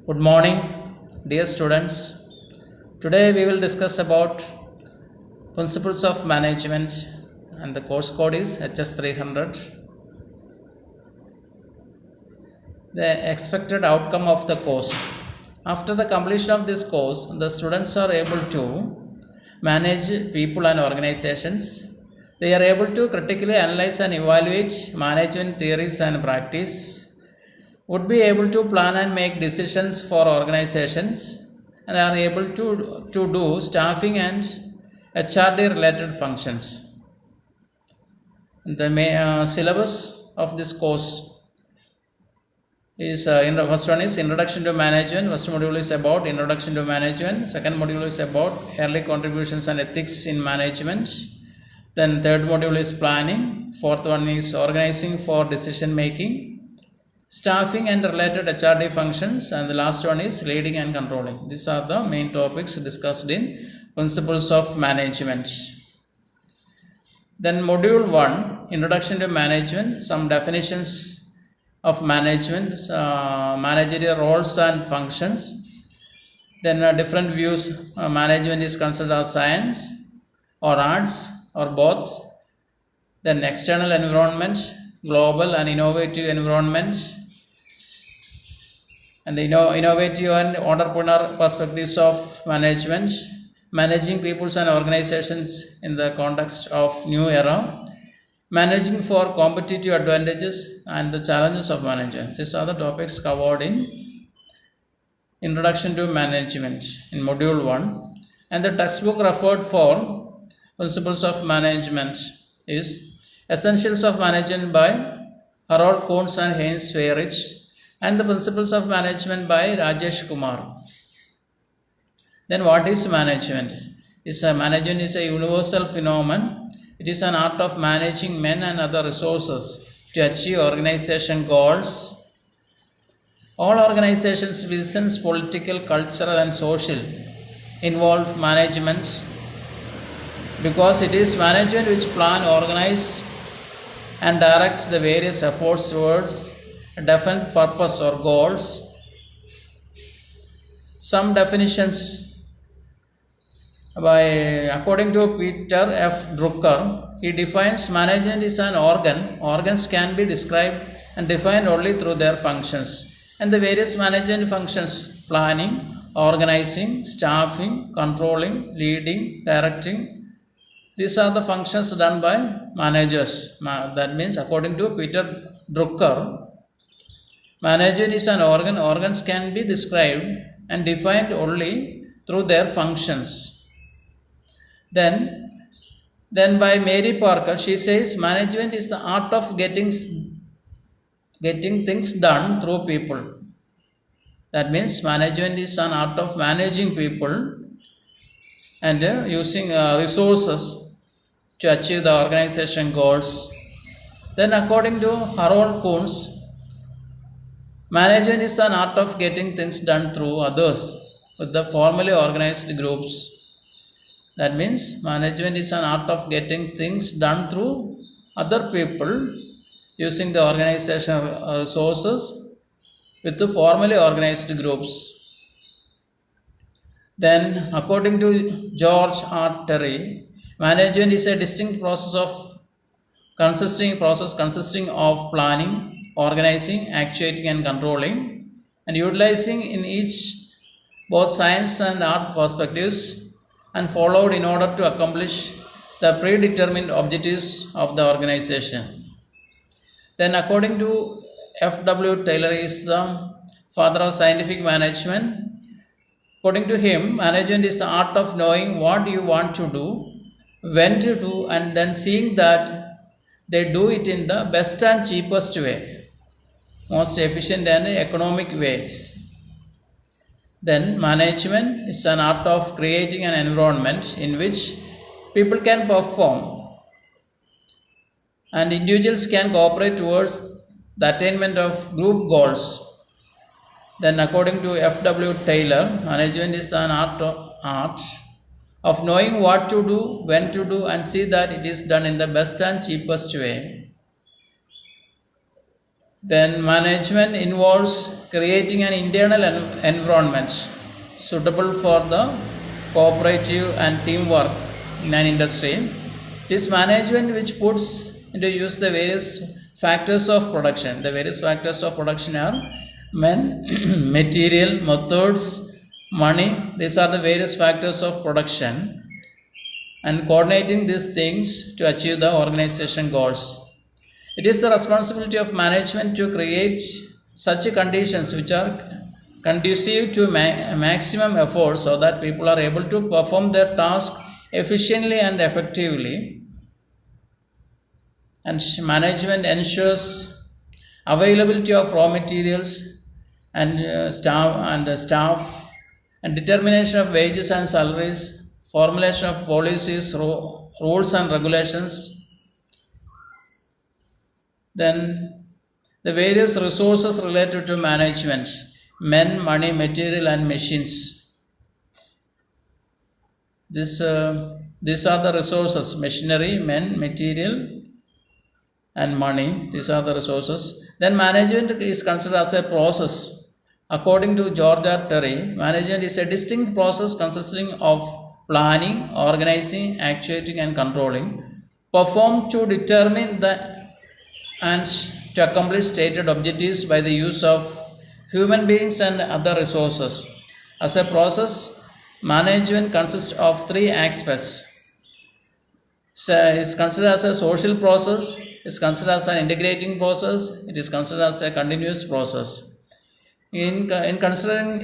Good morning, dear students. Today we will discuss about principles of management and the course code is HS300. The expected outcome of the course. After the completion of this course, the students are able to manage people and organizations. They are able to critically analyze and evaluate management theories and practice, would be able to plan and make decisions for organizations, and are able to do staffing and HRD related functions. The syllabus of this course is first one is Introduction to Management. First module is about Introduction to Management. Second module is about Early Contributions and Ethics in Management. Then third module is Planning. Fourth one is Organizing for Decision Making, Staffing and related HRD functions, and the last one is Leading and Controlling. These are the main topics discussed in Principles of Management. Then module 1, Introduction to Management, some definitions of management, managerial roles and functions. Then different views, management is considered as science or arts or both. Then external environment, global and innovative environment, and the innovative and entrepreneur perspectives of management, managing peoples and organizations in the context of new era, managing for competitive advantages and the challenges of management. These are the topics covered in Introduction to Management in module 1, and the textbook referred for Principles of Management is Essentials of Management by Harold Kuhns and Heinz Weyrich, and the Principles of Management by Rajesh Kumar. Then what is management? Management is a universal phenomenon. It is an art of managing men and other resources to achieve organization goals. All organizations, business, political, cultural and social, involve management because it is management which plan, organize and directs the various efforts towards a definite purpose or goals. Some definitions according to Peter F. Drucker, he defines management is an organ. Organs can be described and defined only through their functions. And the various management functions: planning, organizing, staffing, controlling, leading, directing. These are the functions done by managers. That means according to Peter Drucker, management is an organ. Organs can be described and defined only through their functions. Then by Mary Parker, she says management is the art of getting things done through people. That means management is an art of managing people and using resources to achieve the organization goals. Then according to Harold Kuhns, management is an art of getting things done through others with the formally organized groups. That means management is an art of getting things done through other people using the organization resources with the formally organized groups. Then according to George R. Terry, management is a distinct process consisting of planning, organizing, actuating and controlling, and utilizing in each both science and art perspectives, and followed in order to accomplish the predetermined objectives of the organization. Then according to F.W. Taylor, is the father of scientific management. According to him, management is the art of knowing what you want to do, when to do, and then seeing that they do it in the best and cheapest way, most efficient and economic ways. Then management is an art of creating an environment in which people can perform and individuals can cooperate towards the attainment of group goals. Then according to F.W. Taylor, management is an art of knowing what to do, when to do, and see that it is done in the best and cheapest way. Then management involves creating an internal environment suitable for the cooperative and teamwork in an industry. This management which puts into use the various factors of production. The various factors of production are men, material, methods, money. These are the various factors of production, and coordinating these things to achieve the organization goals. It is the responsibility of management to create such conditions which are conducive to maximum effort so that people are able to perform their task efficiently and effectively. And management ensures availability of raw materials and staff and determination of wages and salaries, formulation of policies, rules and regulations. Then the various resources related to management: men, money, material and machines. These are the resources: machinery, men, material and money. These are the resources. Then management is considered as a process. According to George R. Terry, management is a distinct process consisting of planning, organizing, actuating and controlling, performed to determine the and to accomplish stated objectives by the use of human beings and other resources. As a process, management consists of three aspects. So it is considered as a social process, it is considered as an integrating process, it is considered as a continuous process. In considering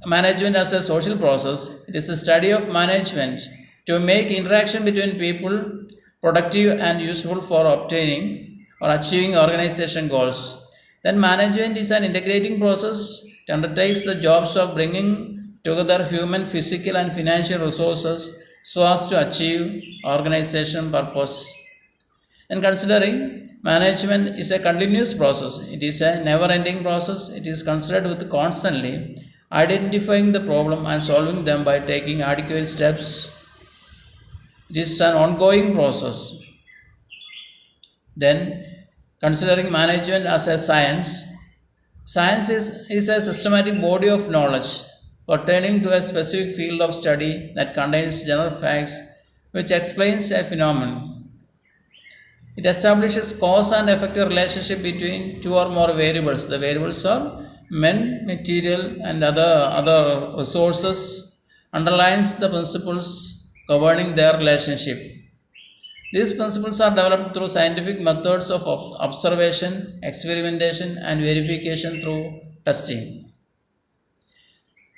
management as a social process, it is the study of management to make interaction between people productive and useful for obtaining or achieving organization goals. Then management is an integrating process. It undertakes the jobs of bringing together human, physical and financial resources so as to achieve organization purpose. And considering management is a continuous process, it is a never-ending process. It is considered with constantly identifying the problem and solving them by taking adequate steps. It is an ongoing process. Then, considering management as a science, science is a systematic body of knowledge pertaining to a specific field of study that contains general facts which explains a phenomenon. It establishes cause and effect relationship between two or more variables. The variables are men, material and other resources, underlines the principles governing their relationship. These principles are developed through scientific methods of observation, experimentation, and verification through testing.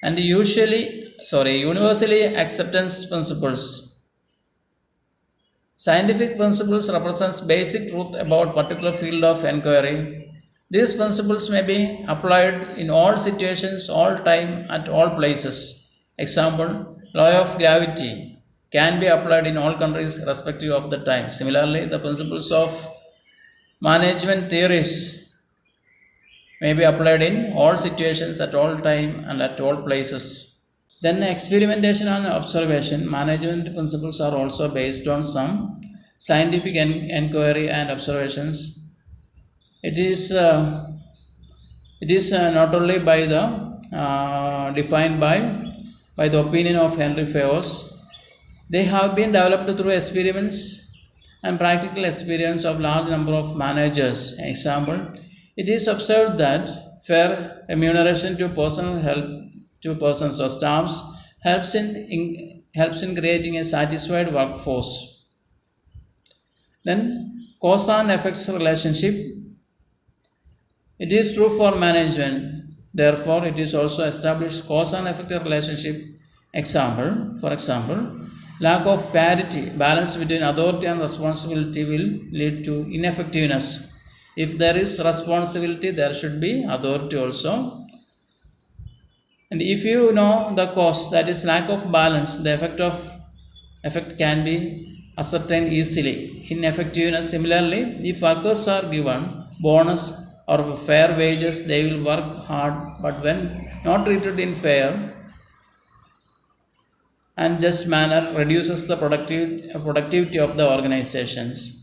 And universally acceptance principles. Scientific principles represents basic truth about particular field of inquiry. These principles may be applied in all situations, all time, at all places. Example, law of gravity can be applied in all countries respective of the time. Similarly, the principles of management theories may be applied in all situations at all time and at all places. Then experimentation and observation. Management principles are also based on some scientific inquiry and observations. It is not only by the defined by the opinion of Henry Fayos. They have been developed through experiments and practical experience of large number of managers. Example, it is observed that fair remuneration to personal help to persons or staffs helps in creating a satisfied workforce. Then cause and effects relationship. It is true for management. Therefore, it is also established cause and effect relationship. For example, lack of parity, balance between authority and responsibility will lead to ineffectiveness. If there is responsibility, there should be authority also. And if you know the cause, that is lack of balance, the effect can be ascertained easily. Ineffectiveness, similarly, if workers are given bonus or fair wages, they will work hard, but when not treated in fair and just manner, reduces the productivity of the organizations.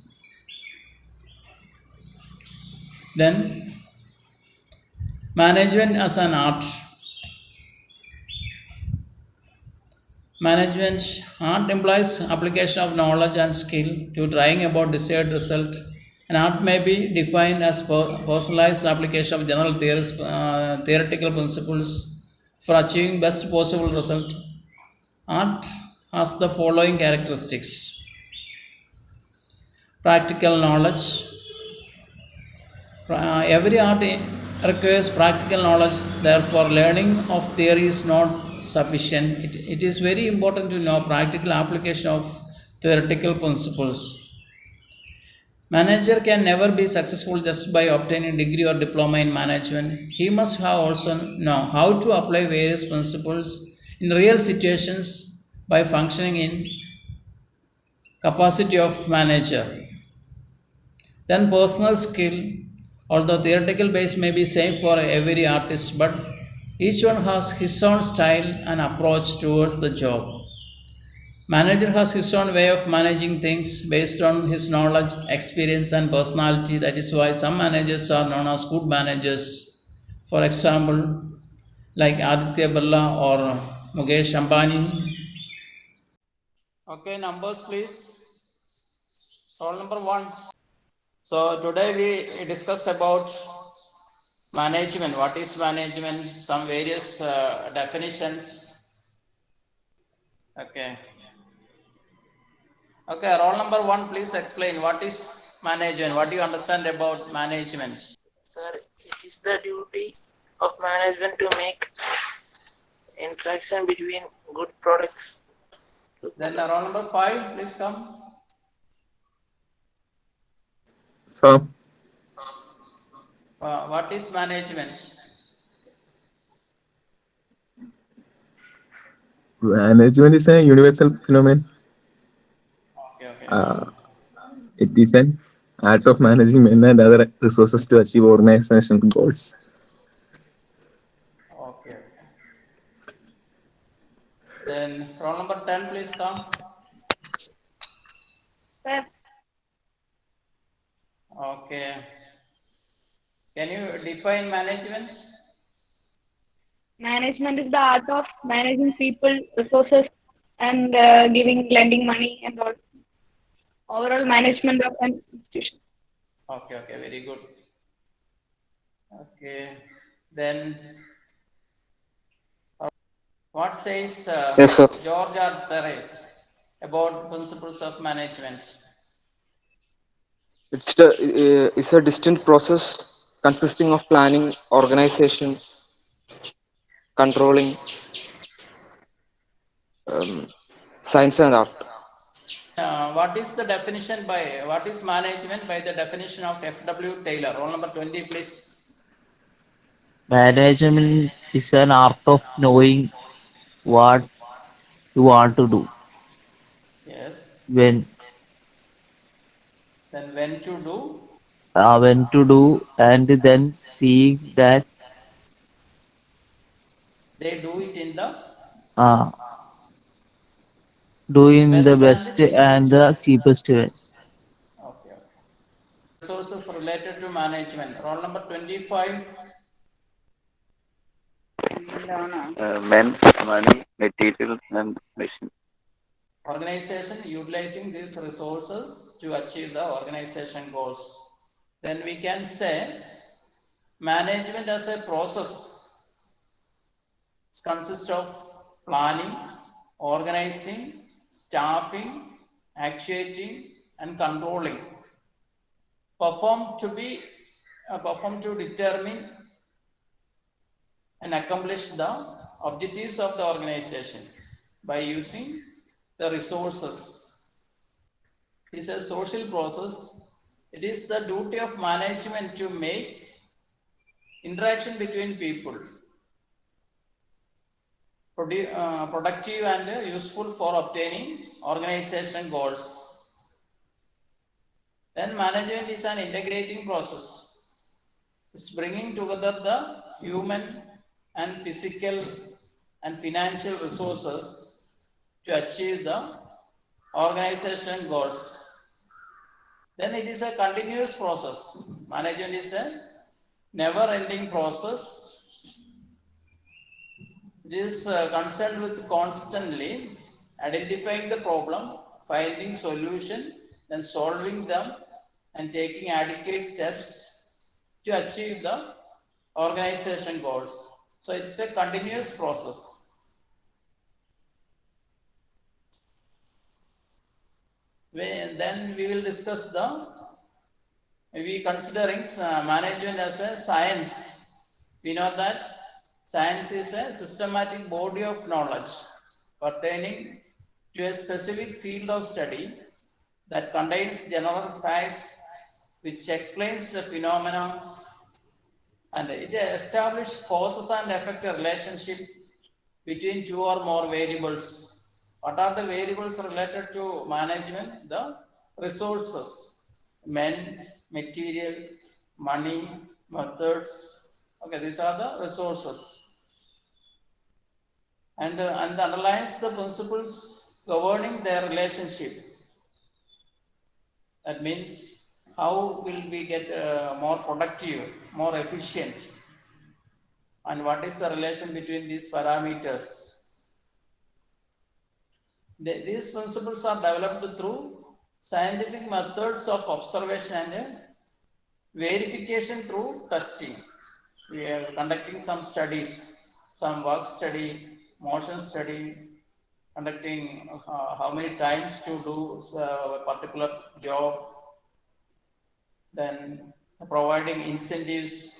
Then Management as an art. Management art implies application of knowledge and skill to trying about desired result. An art may be defined as personalized application of general theoretical principles for achieving best possible result. Art has the following characteristics: practical knowledge. Every art requires practical knowledge, therefore, learning of theory is not sufficient. It is very important to know practical application of theoretical principles. Manager can never be successful just by obtaining degree or diploma in management. He must have also know how to apply various principles in real situations by functioning in capacity of manager. Then personal skill, although theoretical base may be same for every artist, but each one has his own style and approach towards the job. Manager has his own way of managing things based on his knowledge, experience, and personality. That is why some managers are known as good managers. For example, like Aditya Birla or Mukesh Ambani. Okay, numbers please. Roll number 1. So today we discuss about management. What is management? Some various definitions. Okay. Okay, roll number 1, please explain what is management. What do you understand about management? Sir, it is the duty of management to make interaction between good products. Then roll number 5, please come. So, What is management? management is a universal phenomenon. Okay, okay. It is an art of managing men and other resources to achieve organization goals. Okay. Then roll number 10, please come. Sir, Okay. Can you define management? management is the art of managing people, resources, and lending money and all. Overall management of an institution. Okay, okay, very good. Okay. Then what says Yes, sir. George R. Perez about principles of management? It's a distinct process consisting of planning, organization, controlling, science and art. What is the definition what is management by the definition of F.W. Taylor? Roll number 20, please. Management is an art of knowing what you want to do, Yes. when Then when to do? when to do, and then seeing that They do it in the uh, doing the best and best and cheapest way. the cheapest way. Okay, okay. Resources related to management. Roll number 25. Men, money, materials, and machine. Organization utilizing these resources to achieve the organization goals. Then we can say management as a process consists of planning, organizing, staffing, actuating, and controlling. Performed to determine and accomplish the objectives of the organization by using the resources. It is a social process. It is the duty of management to make interaction between people productive and useful for obtaining organization goals. Then management is an integrating process. It's bringing together the human and physical and financial resources to achieve the organization goals. Then it is a continuous process. Management is a never-ending process. It is concerned with constantly identifying the problem, finding solution, then solving them, and taking adequate steps to achieve the organization goals. So it's a continuous process. Then we will discuss we considering management as a science. We know that science is a systematic body of knowledge pertaining to a specific field of study that contains general facts which explains the phenomena, and it establishes causes and effect relationship between two or more variables. What are the variables related to management? The resources, men, material, money, methods. Okay, these are the resources. And underlines the principles governing their relationship. That means how will we get more productive, more efficient, and what is the relation between these parameters. These principles are developed through scientific methods of observation and verification through testing. We are conducting some studies, some work study, motion study, conducting how many times to do a particular job, then providing incentives.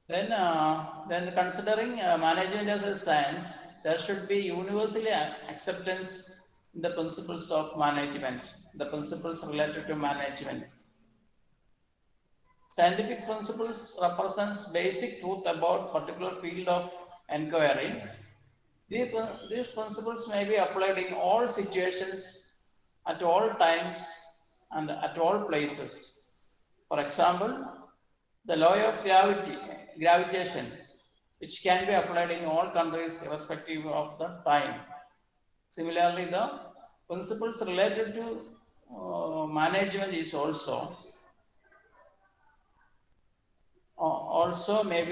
Then considering management as a science, there should be universally acceptance in the principles of management, the principles related to management. Scientific principles represents basic truth about particular field of inquiry. These principles may be applied in all situations, at all times, and at all places. For example, the law of gravitation, which can be applied in all countries irrespective of the time. Similarly, the principles related to management is also may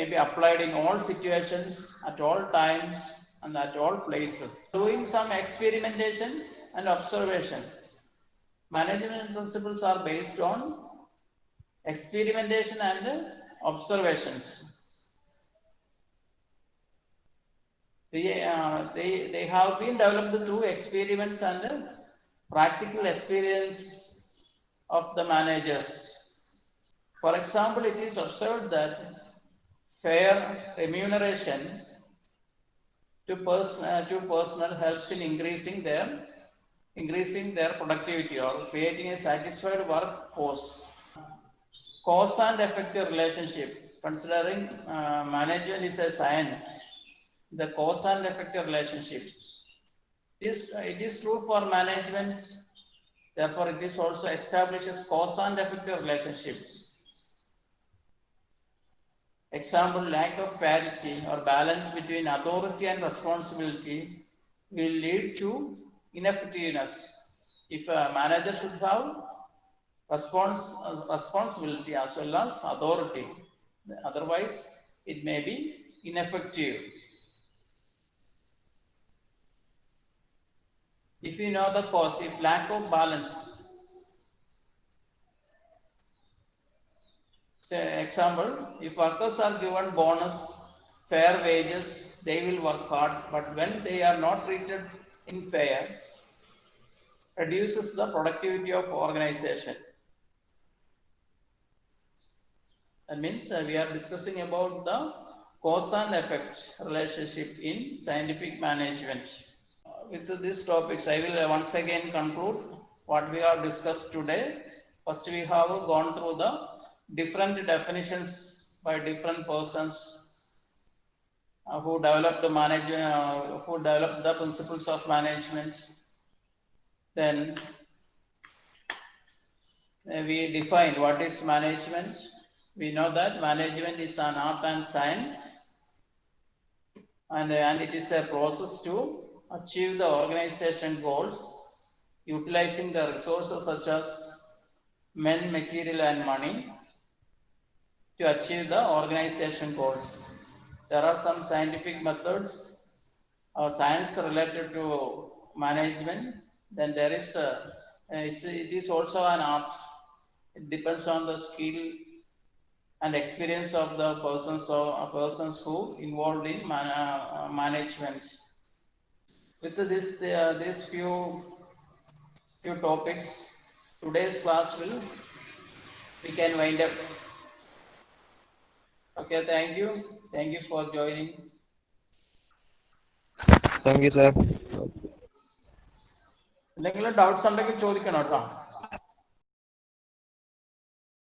be applied in all situations, at all times, and at all places. Doing some experimentation and observation. Management principles are based on experimentation and observations. They have been developed through experiments and practical experience of the managers. For example, it is observed that fair remuneration to personnel helps in increasing their productivity or creating a satisfied workforce. Cause and effect relationship. Considering management is a science, the cause and effect relationship. It is true for management, therefore it is also establishes cause and effect relationship. Example, lack of parity or balance between authority and responsibility will lead to ineffectiveness. If a manager should have responsibility as well as authority, otherwise it may be ineffective. If you know the cause, if lack of balance, say example, if workers are given bonus, fair wages, they will work hard, but when they are not treated in fair, reduces the productivity of organization. That means we are discussing about the cause and effect relationship in scientific management. With these topics, I will once again conclude what we have discussed today. First, we have gone through the different definitions by different persons who developed the who developed the principles of management. Then we define what is management. We know that management is an art and science, and it is a process to achieve the organization goals utilizing the resources such as men, material, and money to achieve the organization goals. There are some scientific methods or science related to management. Then there is it is also an art. It depends on the skill and experience of the persons who involved in management. With these few topics, today's class we can wind up. Okay, thank you for joining. Thank you, sir. എന്തെങ്കിലും doubts ഉണ്ടെങ്കിൽ ചോദിക്കണം കേട്ടോ.